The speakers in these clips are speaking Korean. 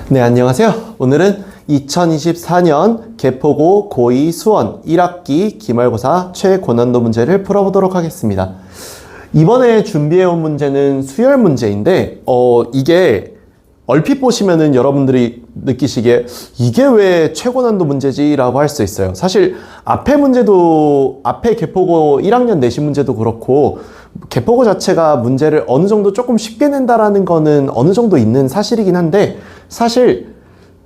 네, 안녕하세요. 오늘은 2024년 개포고 고2 수원 1학기 기말고사 최고난도 문제를 풀어보도록 하겠습니다. 이번에 준비해온 문제는 수열 문제인데 이게 얼핏 보시면은 여러분들이 느끼시기에 이게 왜 최고난도 문제지? 라고 할 수 있어요. 사실 앞에 개포고 1학년 내신 문제도 그렇고 개포고 자체가 문제를 어느 정도 조금 쉽게 낸다라는 거는 어느 정도 있는 사실이긴 한데, 사실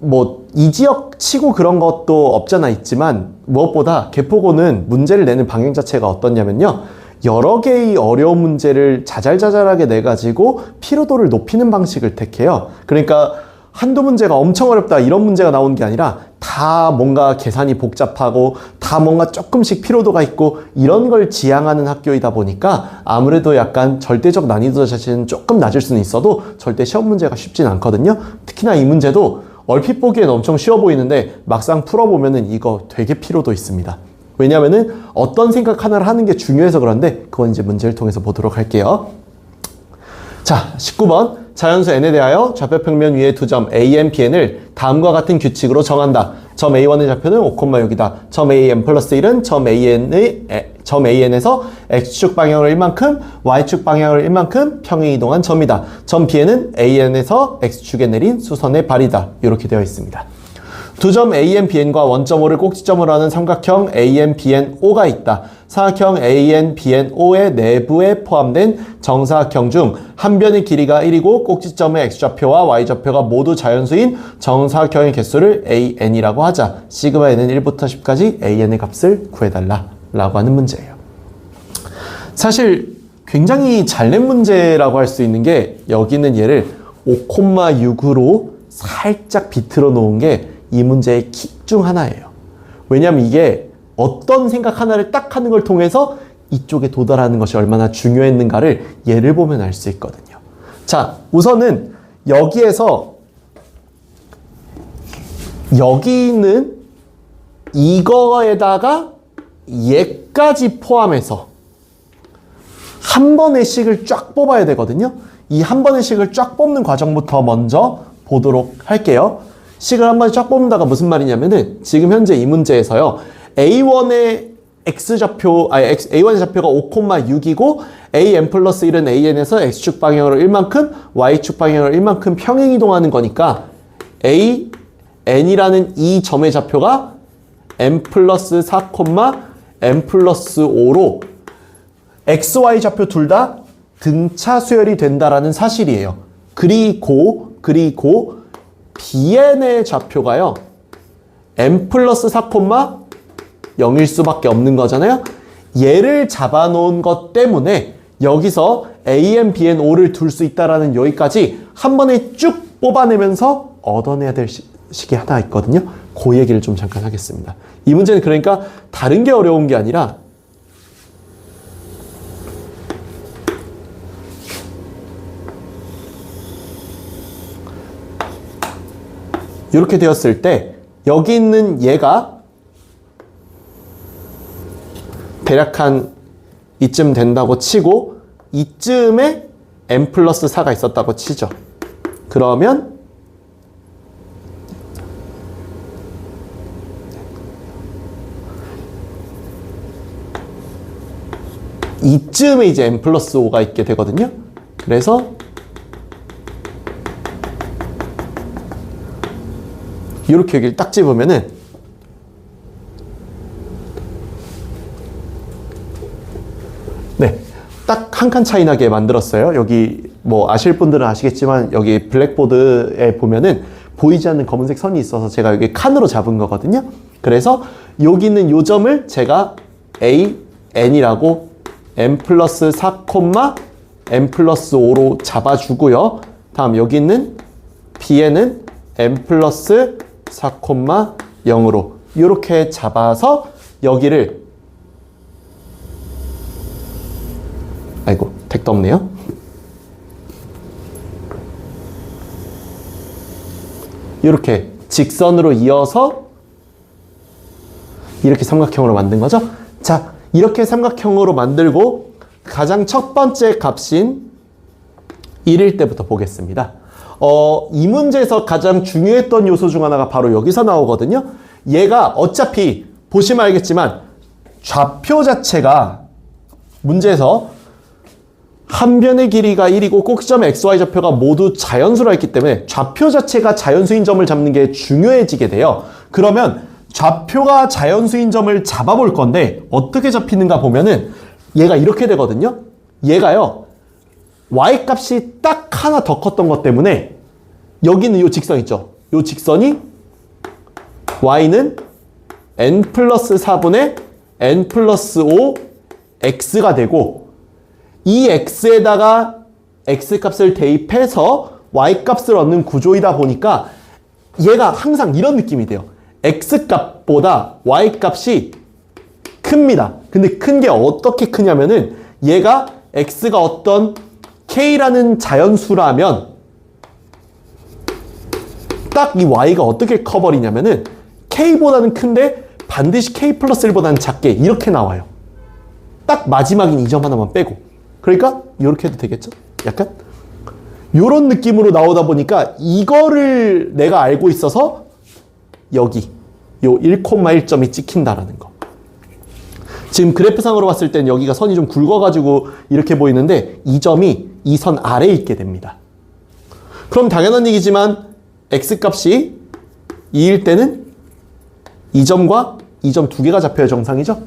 뭐 이 지역 치고 그런 것도 없잖아 있지만 무엇보다 개포고는 문제를 내는 방향 자체가 어떻냐면요, 여러 개의 어려운 문제를 자잘자잘하게 내가지고 피로도를 높이는 방식을 택해요. 그러니까 한두 문제가 엄청 어렵다 이런 문제가 나오는 게 아니라 다 뭔가 계산이 복잡하고 다 뭔가 조금씩 피로도가 있고 이런 걸 지향하는 학교이다 보니까 아무래도 약간 절대적 난이도 자체는 조금 낮을 수는 있어도 절대 시험 문제가 쉽진 않거든요. 특히나 이 문제도 얼핏 보기엔 엄청 쉬워 보이는데 막상 풀어보면은 이거 되게 피로도 있습니다. 왜냐면은 어떤 생각 하나를 하는 게 중요해서 그런데 그건 이제 문제를 통해서 보도록 할게요. 자, 19번. 자연수 n에 대하여 좌표평면 위의 두 점 a, n, bn을 다음과 같은 규칙으로 정한다. 점 a1의 좌표는 5,6이다. 점 an 플러스 1은 점 an에서 x축 방향으로 1만큼, y축 방향으로 1만큼 평행 이동한 점이다. 점 bn은 an에서 x축에 내린 수선의 발이다. 이렇게 되어 있습니다. 두 점 AN, BN과 원점 O를 꼭지점으로 하는 삼각형 AN, BN, O가 있다. 사각형 AN, BN, O의 내부에 포함된 정사각형 중 한 변의 길이가 1이고 꼭지점의 X좌표와 Y좌표가 모두 자연수인 정사각형의 개수를 AN이라고 하자. 시그마 N은 1부터 10까지 AN의 값을 구해달라 라고 하는 문제예요. 사실 굉장히 잘 낸 문제라고 할 수 있는 게, 여기는 얘를 5,6으로 살짝 비틀어 놓은 게 이 문제의 킥 중 하나예요. 왜냐면 이게 어떤 생각 하나를 딱 하는 걸 통해서 이쪽에 도달하는 것이 얼마나 중요했는가를 예를 보면 알 수 있거든요. 자, 우선은 여기에서 여기는 이거에다가 얘까지 포함해서 한 번의 식을 쫙 뽑아야 되거든요. 이 한 번의 식을 쫙 뽑는 과정부터 먼저 보도록 할게요. 식을 한 번 쫙 뽑는다가 무슨 말이냐면은, 지금 현재 이 문제에서요, A1의 A1의 좌표가 5,6이고 AN 플러스 1은 AN에서 X축 방향으로 1만큼, Y축 방향으로 1만큼 평행 이동하는 거니까 AN이라는 이 점의 좌표가 N 플러스 4, N 플러스 5로 XY 좌표 둘 다 등차 수열이 된다라는 사실이에요. 그리고 BN의 좌표가요, n 플러스 4, 0일 수밖에 없는 거잖아요. 얘를 잡아놓은 것 때문에 여기서 AN, BN, O를 둘 수 있다라는 여기까지 한 번에 쭉 뽑아내면서 얻어내야 될 식이 하나 있거든요. 그 얘기를 좀 잠깐 하겠습니다. 이 문제는 그러니까 다른 게 어려운 게 아니라 이렇게 되었을 때 여기 있는 얘가 대략 한 이쯤 된다고 치고 이쯤에 n 플러스 4가 있었다고 치죠. 그러면 이쯤에 이제 n 플러스 5가 있게 되거든요. 그래서 이렇게 여기를 딱 집으면은 네, 딱 한 칸 차이 나게 만들었어요. 여기 뭐 아실 분들은 아시겠지만 여기 블랙보드에 보면은 보이지 않는 검은색 선이 있어서 제가 여기 칸으로 잡은 거거든요. 그래서 여기 있는 요 점을 제가 AN이라고 N 플러스 4, N 플러스 5로 잡아주고요. 다음 여기 있는 BN은 N 플러스 4, 0으로 이렇게 잡아서 여기를, 아이고 택도 없네요. 이렇게 직선으로 이어서 이렇게 삼각형으로 만든 거죠. 자, 이렇게 삼각형으로 만들고 가장 첫 번째 값인 1일 때부터 보겠습니다. 이 문제에서 가장 중요했던 요소 중 하나가 바로 여기서 나오거든요. 얘가 어차피 보시면 알겠지만 좌표 자체가 문제에서 한 변의 길이가 1이고 꼭지점 xy 좌표가 모두 자연수라 했기 때문에 좌표 자체가 자연수인 점을 잡는 게 중요해지게 돼요. 그러면 좌표가 자연수인 점을 잡아볼 건데 어떻게 잡히는가 보면은 얘가 이렇게 되거든요. 얘가요. y값이 딱 하나 더 컸던 것 때문에 여기는 요 직선 있죠. 요 직선이 y는 n 플러스 4분의 n 플러스 5 x가 되고 이 x에다가 x값을 대입해서 y값을 얻는 구조이다 보니까 얘가 항상 이런 느낌이 돼요. x값보다 y값이 큽니다. 근데 큰 게 어떻게 크냐면은 얘가 x가 어떤 k라는 자연수라면 딱 이 y가 어떻게 커버리냐면은 k보다는 큰데 반드시 k 플러스 1보다는 작게 이렇게 나와요. 딱 마지막인 이 점 하나만 빼고. 그러니까 이렇게 해도 되겠죠? 약간 요런 느낌으로 나오다 보니까 이거를 내가 알고 있어서 여기 요 1,1점이 찍힌다라는 거. 지금 그래프상으로 봤을 땐 여기가 선이 좀 굵어가지고 이렇게 보이는데 이 점이 이 선 아래에 있게 됩니다. 그럼 당연한 얘기지만 x값이 2일 때는 이 점과 이 점 두 개가 잡혀야 정상이죠?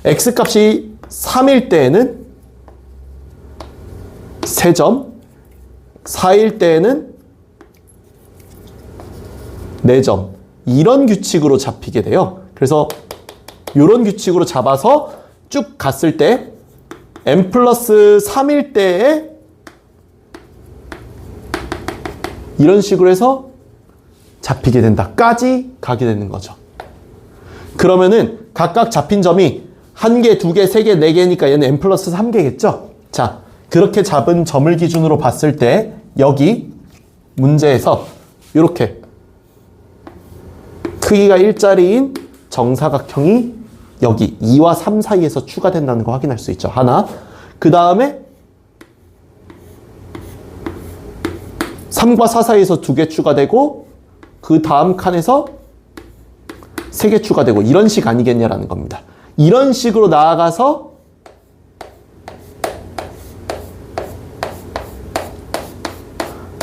x값이 3일 때에는 3점, 4일 때에는 4점. 이런 규칙으로 잡히게 돼요. 그래서 이런 규칙으로 잡아서 쭉 갔을 때 n 플러스 3일 때에 이런 식으로 해서 잡히게 된다까지 가게 되는 거죠. 그러면은 각각 잡힌 점이 1개, 2개, 3개, 4개니까 얘는 n 플러스 3개겠죠? 자, 그렇게 잡은 점을 기준으로 봤을 때 여기 문제에서 이렇게 크기가 1짜리인 정사각형이 여기 2와 3 사이에서 추가된다는 거 확인할 수 있죠. 하나. 그 다음에 3과 4 사이에서 2개 추가되고 그 다음 칸에서 3개 추가되고 이런 식 아니겠냐라는 겁니다. 이런 식으로 나아가서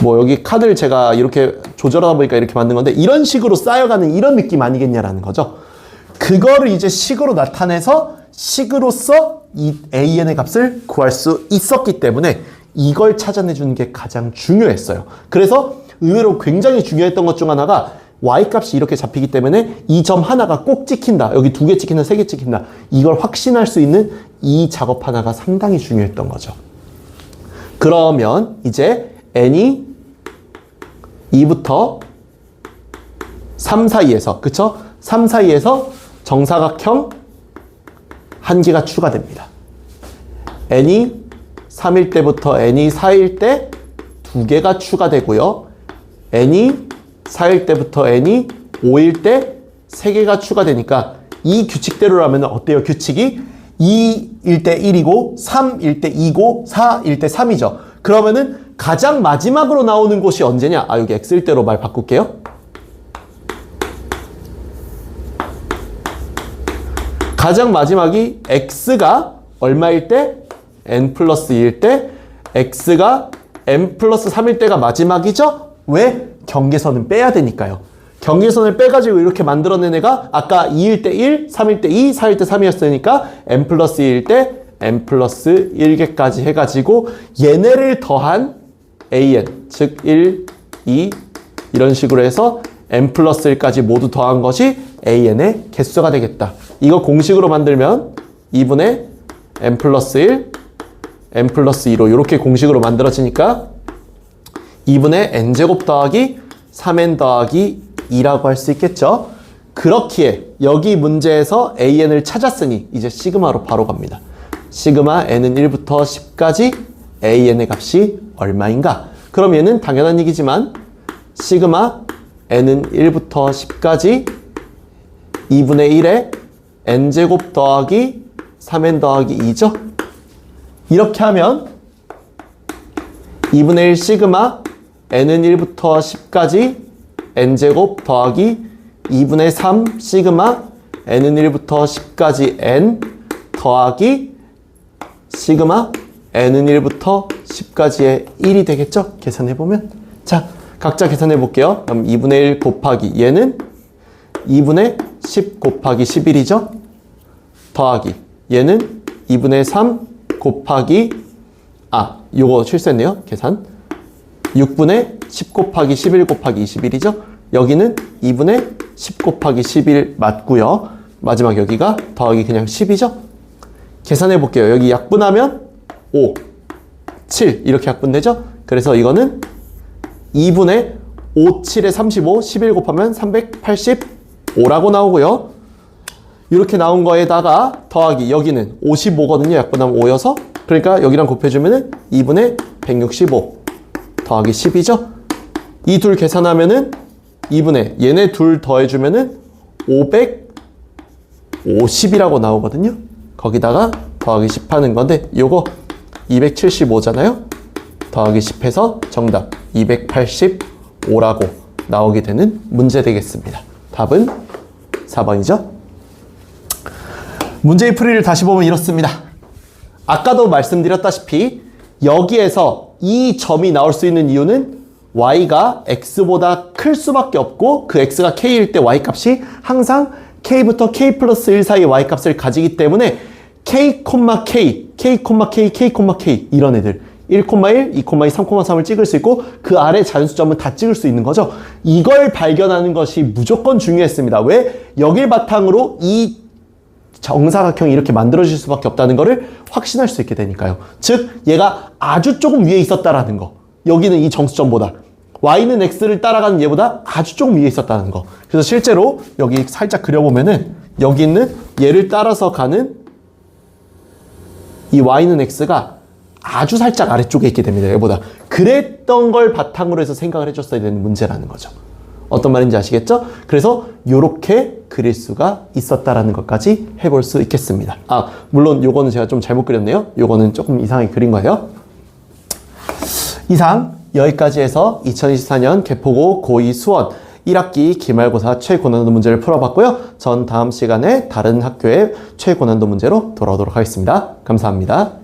뭐 여기 칸을 제가 이렇게 조절하다 보니까 이렇게 만든 건데 이런 식으로 쌓여가는 이런 느낌 아니겠냐라는 거죠. 그거를 이제 식으로 나타내서 식으로서 이 AN의 값을 구할 수 있었기 때문에 이걸 찾아내주는 게 가장 중요했어요. 그래서 의외로 굉장히 중요했던 것 중 하나가 y값이 이렇게 잡히기 때문에 이 점 하나가 꼭 찍힌다. 여기 2개 찍힌다, 3개 찍힌다. 이걸 확신할 수 있는 이 작업 하나가 상당히 중요했던 거죠. 그러면 이제 n이 2부터 3 사이에서, 그쵸? 3 사이에서 정사각형 한 개가 추가됩니다. n이 3일 때부터 n이 4일 때 2개가 추가되고요. n이 4일 때부터 n이 5일 때 3개가 추가되니까 이 규칙대로라면 어때요? 규칙이 2일 때 1이고 3일 때 2고 4일 때 3이죠. 그러면은 가장 마지막으로 나오는 곳이 언제냐? 여기 x일 때로 말 바꿀게요. 가장 마지막이 x가 얼마일 때? n 플러스 2일 때, x가 n 플러스 3일 때가 마지막이죠? 왜? 경계선은 빼야 되니까요. 경계선을 빼가지고 이렇게 만들어낸 애가 아까 2일 때 1, 3일 때 2, 4일 때 3이었으니까 n 플러스 2일 때 n 플러스 1개까지 해가지고 얘네를 더한 an, 즉 1, 2 이런 식으로 해서 n 플러스 1까지 모두 더한 것이 an의 개수가 되겠다. 이거 공식으로 만들면 2분의 n 플러스 1, n 플러스 2로 이렇게 공식으로 만들어지니까 2분의 n제곱 더하기 3n 더하기 2라고 할 수 있겠죠. 그렇기에 여기 문제에서 an을 찾았으니 이제 시그마로 바로 갑니다. 시그마 n은 1부터 10까지 an의 값이 얼마인가? 그럼 얘는 당연한 얘기지만 시그마 n은 1부터 10까지 2분의 1에 n제곱 더하기 3n 더하기 2죠? 이렇게 하면 2분의 1 시그마 n은 1부터 10까지 n제곱 더하기 2분의 3 시그마 n은 1부터 10까지 n 더하기 시그마 n은 1부터 10까지의 1이 되겠죠? 계산해보면. 자, 각자 계산해볼게요. 그럼 2분의 1 곱하기 얘는 2분의 10 곱하기 11이죠? 더하기 얘는 2분의 3 곱하기 요거 실수했네요. 계산 6분의 10 곱하기 11 곱하기 21이죠? 여기는 2분의 10 곱하기 11 맞고요. 마지막 여기가 더하기 그냥 10이죠? 계산해 볼게요. 여기 약분하면 5, 7 이렇게 약분되죠? 그래서 이거는 2분의 5, 7에 35, 11 곱하면 385라고 나오고요. 이렇게 나온 거에다가 더하기 여기는 55거든요. 약분하면 5여서 그러니까 여기랑 곱해주면은 2분의 165 더하기 10이죠? 이 둘 계산하면은 2분의 얘네 둘 더해주면은 550이라고 나오거든요. 거기다가 더하기 10 하는 건데 요거 275잖아요. 더하기 10 해서 정답 285라고 나오게 되는 문제 되겠습니다. 답은 4번이죠. 문제의 풀이를 다시 보면 이렇습니다. 아까도 말씀드렸다시피 여기에서 이 점이 나올 수 있는 이유는 y가 x보다 클 수밖에 없고 그 x가 k일 때 y 값이 항상 k부터 k 플러스 1 사이의 y 값을 가지기 때문에 k, k, k, k, k, k 이런 애들 1,1, 2,2, 3,3을 찍을 수 있고 그 아래 자연수점은 다 찍을 수 있는 거죠. 이걸 발견하는 것이 무조건 중요했습니다. 왜? 여길 바탕으로 이 정사각형이 이렇게 만들어질 수밖에 없다는 것을 확신할 수 있게 되니까요. 즉 얘가 아주 조금 위에 있었다라는 거. 여기는 이 정수점보다 y는 x를 따라가는 얘보다 아주 조금 위에 있었다는 거. 그래서 실제로 여기 살짝 그려보면은 여기 있는 얘를 따라서 가는 이 y는 x가 아주 살짝 아래쪽에 있게 됩니다. 얘보다. 그랬던 걸 바탕으로 해서 생각을 해줬어야 되는 문제라는 거죠. 어떤 말인지 아시겠죠? 그래서 요렇게 그릴 수가 있었다라는 것까지 해볼 수 있겠습니다. 물론 요거는 제가 좀 잘못 그렸네요. 요거는 조금 이상하게 그린 거예요. 이상 여기까지 해서 2024년 개포고 고2 수원 1학기 기말고사 최고난도 문제를 풀어봤고요. 전 다음 시간에 다른 학교의 최고난도 문제로 돌아오도록 하겠습니다. 감사합니다.